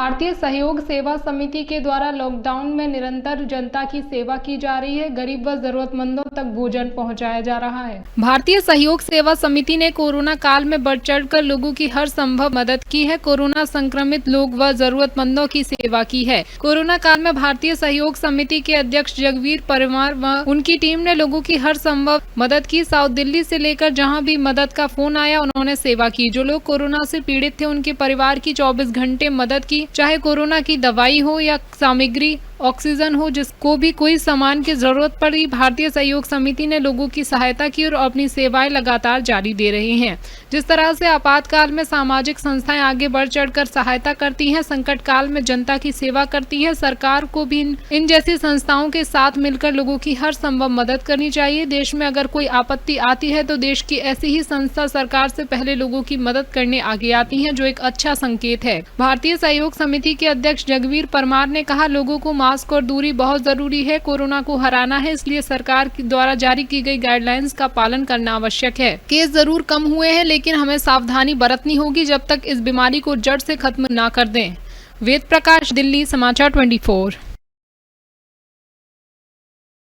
भारतीय सहयोग सेवा समिति के द्वारा लॉकडाउन में निरंतर जनता की सेवा की जा रही है। गरीब व जरूरतमंदों तक भोजन पहुंचाया जा रहा है। भारतीय सहयोग सेवा समिति ने कोरोना काल में बढ़ चढ़कर लोगों की हर संभव मदद की है। कोरोना संक्रमित लोग व जरूरतमंदों की सेवा की है। कोरोना काल में भारतीय सहयोग समिति के अध्यक्ष जगवीर परमार व उनकी टीम ने लोगों की हर संभव मदद की। साउथ दिल्ली से लेकर जहाँ भी मदद का फोन आया उन्होंने सेवा की। जो लोग कोरोना से पीड़ित थे उनके परिवार की 24 घंटे मदद की। चाहे कोरोना की दवाई हो या सामग्री, ऑक्सीजन हो, जिसको भी कोई सामान की जरूरत पड़ी, भारतीय सहयोग समिति ने लोगों की सहायता की और अपनी सेवाएं लगातार जारी दे रहे हैं। जिस तरह से आपातकाल में सामाजिक संस्थाएं आगे बढ़ चढ़कर सहायता करती हैं, संकट काल में जनता की सेवा करती है, सरकार को भी इन जैसी संस्थाओं के साथ मिलकर लोगों की हर संभव मदद करनी चाहिए। देश में अगर कोई आपत्ति आती है तो देश की ऐसी ही संस्था सरकार से पहले लोगों की मदद करने आगे आती है, जो एक अच्छा संकेत है। भारतीय सहयोग समिति के अध्यक्ष जगवीर परमार ने कहा, लोगों को मास्क और दूरी बहुत जरूरी है। कोरोना को हराना है, इसलिए सरकार द्वारा जारी की गई गाइडलाइंस का पालन करना आवश्यक है। केस जरूर कम हुए हैं, लेकिन हमें सावधानी बरतनी होगी जब तक इस बीमारी को जड़ से खत्म ना कर दें। वेद प्रकाश, दिल्ली समाचार 24।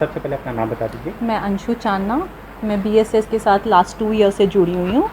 सबसे पहले अपना नाम बता दीजिए। मैं अंशु चांदना, मैं BSS के साथ लास्ट 2 ईयर से जुड़ी हुई हूँ।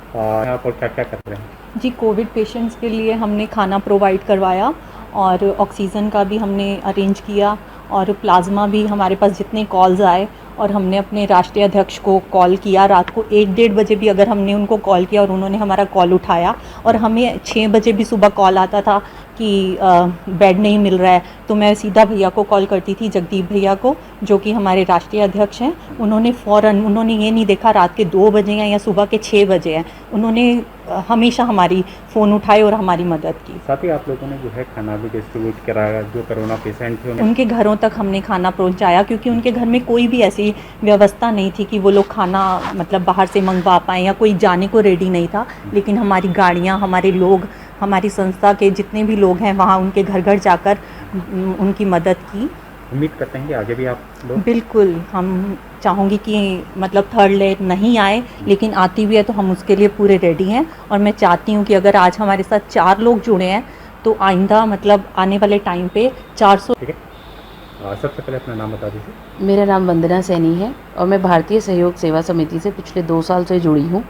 आप क्या क्या कर रहे हैं? जी, कोविड पेशेंट्स के लिए हमने खाना प्रोवाइड करवाया और ऑक्सीजन का भी हमने अरेंज किया और प्लाज्मा भी हमारे पास जितने कॉल्स आए, और हमने अपने राष्ट्रीय अध्यक्ष को कॉल किया रात को 1-1:30 बजे भी अगर हमने उनको कॉल किया और उन्होंने हमारा कॉल उठाया, और हमें 6 बजे भी सुबह कॉल आता था कि बेड नहीं मिल रहा है, तो मैं सीधा भैया को कॉल करती थी, जगदीप भैया को, जो कि हमारे राष्ट्रीय अध्यक्ष हैं। उन्होंने फ़ौरन, उन्होंने ये नहीं देखा रात के 2 बजे हैं या सुबह के 6 बजे हैं, उन्होंने हमेशा हमारी फ़ोन उठाए और हमारी मदद की। साथ ही आप लोगों ने जो है खाना भी डिस्ट्रीब्यूट कराया, जो कोरोना पेशेंट थे उनके घरों तक हमने खाना पहुंचाया, क्योंकि उनके घर में कोई भी ऐसी व्यवस्था नहीं थी कि वो लोग खाना मतलब बाहर से मंगवा पाएँ, या कोई जाने को रेडी नहीं था। लेकिन हमारी गाड़ियाँ, हमारे लोग, हमारी संस्था के जितने भी लोग हैं वहाँ उनके घर घर जाकर उनकी मदद की। उम्मीद करते हैं कि आगे भी आप लोग? बिल्कुल, हम चाहूँगी कि मतलब थर्ड लेग नहीं आए, लेकिन आती भी है तो हम उसके लिए पूरे रेडी हैं। और मैं चाहती हूँ कि अगर आज हमारे साथ 4 लोग जुड़े हैं तो आइंदा मतलब आने वाले टाइम पे 400। ठीक है, सबसे पहले अपना नाम बता दीजिए। मेरा नाम वंदना सैनी है और मैं भारतीय सहयोग सेवा समिति से पिछले 2 साल से जुड़ी हूँ।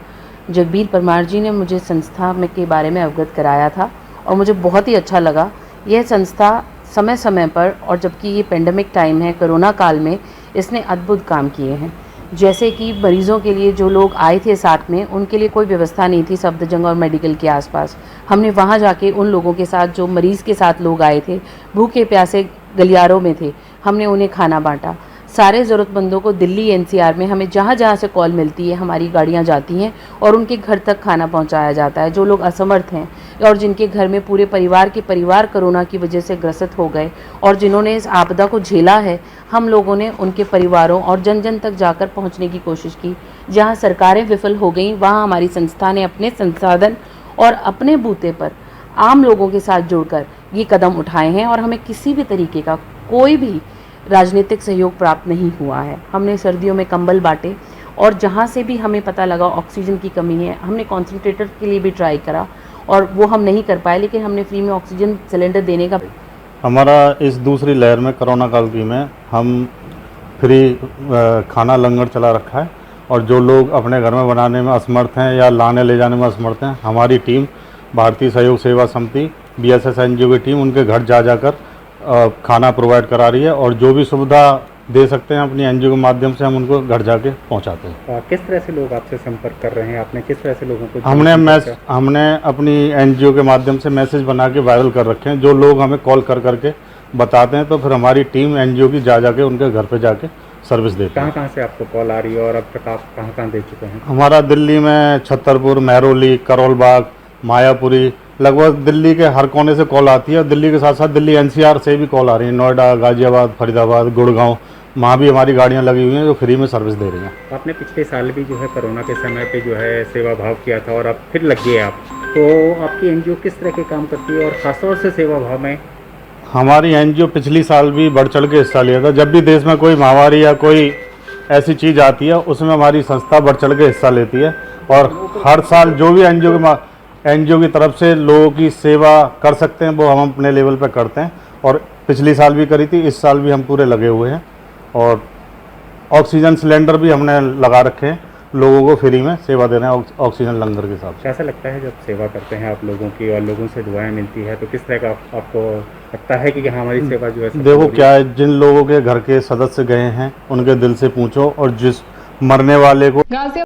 जगवीर परमार जी ने मुझे संस्था में के बारे में अवगत कराया था और मुझे बहुत ही अच्छा लगा। यह संस्था समय समय पर, और जबकि ये पेंडेमिक टाइम है, कोरोना काल में, इसने अद्भुत काम किए हैं। जैसे कि मरीज़ों के लिए जो लोग आए थे साथ में, उनके लिए कोई व्यवस्था नहीं थी सफदरजंग और मेडिकल के आसपास। हमने वहाँ जाके उन लोगों के साथ, जो मरीज़ के साथ लोग आए थे, भूखे प्यासे गलियारों में थे, हमने उन्हें खाना बांटा। सारे ज़रूरतमंदों को दिल्ली NCR में हमें जहाँ जहाँ से कॉल मिलती है, हमारी गाड़ियाँ जाती हैं और उनके घर तक खाना पहुँचाया जाता है। जो लोग असमर्थ हैं और जिनके घर में पूरे परिवार के परिवार कोरोना की वजह से ग्रसित हो गए और जिन्होंने इस आपदा को झेला है, हम लोगों ने उनके परिवारों और जन जन तक जाकर पहुँचने की कोशिश की। जहाँ सरकारें विफल हो गई, वहाँ हमारी संस्था ने अपने संसाधन और अपने बूते पर आम लोगों के साथ जुड़कर ये कदम उठाए हैं और हमें किसी भी तरीके का कोई भी राजनीतिक सहयोग प्राप्त नहीं हुआ है। हमने सर्दियों में कंबल बांटे और जहाँ से भी हमें पता लगा ऑक्सीजन की कमी है, हमने कॉन्सेंट्रेटर के लिए भी ट्राई करा और वो हम नहीं कर पाए, लेकिन हमने फ्री में ऑक्सीजन सिलेंडर देने का। हमारा इस दूसरी लहर में, कोरोना काल की में, हम फ्री खाना लंगर चला रखा है, और जो लोग अपने घर में बनाने में असमर्थ हैं या लाने ले जाने में असमर्थ हैं, हमारी टीम भारतीय सहयोग सेवा समिति BSS NGO की टीम उनके घर जा जाकर खाना प्रोवाइड करा रही है, और जो भी सुविधा दे सकते हैं अपनी NGO के माध्यम से हम उनको घर जाके पहुंचाते हैं। किस तरह से लोग आपसे संपर्क कर रहे हैं? आपने किस तरह से लोगों को? हमने अपनी NGO के माध्यम से मैसेज बना के वायरल कर रखे हैं। जो लोग हमें कॉल कर करके बताते हैं तो फिर हमारी टीम NGO की जा जाके उनके घर पे जाके सर्विस देते हैं। कहाँ से आपको कॉल आ रही है और अब तक आप कहाँ दे चुके हैं? हमारा दिल्ली में छतरपुर, महरौली, करोल बाग, मायापुरी, लगभग दिल्ली के हर कोने से कॉल आती है। और दिल्ली के साथ साथ दिल्ली NCR से भी कॉल आ रही है। नोएडा, गाजियाबाद, फरीदाबाद, गुड़गांव, वहाँ भी हमारी गाड़ियाँ लगी हुई हैं जो फ्री में सर्विस दे रही हैं। आपने पिछले साल भी जो है कोरोना के समय पे जो है सेवा भाव किया था और अब फिर लग गए आप, तो आपकी NGO किस तरह के काम करती है और ख़ासतौर से सेवा भाव में? हमारी NGO पिछली साल भी बढ़ चढ़ के हिस्सा लिया था। जब भी देश में कोई महामारी या कोई ऐसी चीज़ आती है उसमें हमारी संस्था बढ़ चढ़ के हिस्सा लेती है, और हर साल जो भी एनजीओ की तरफ से लोगों की सेवा कर सकते हैं वो हम अपने लेवल पर करते हैं। और पिछली साल भी करी थी, इस साल भी हम पूरे लगे हुए हैं। और ऑक्सीजन सिलेंडर भी हमने लगा रखे हैं, लोगों को फ्री में सेवा दे रहे हैं ऑक्सीजन लंगर के हिसाब से। कैसा लगता है जब सेवा करते हैं आप लोगों की और लोगों से दुआएं मिलती है, तो किस तरह का आपको लगता है कि हाँ, हमारी सेवा जो है सफल हो देखो रही है? क्या है, जिन लोगों के घर के सदस्य गए हैं उनके दिल से पूछो, और जिस मरने वाले को गाजियाबाद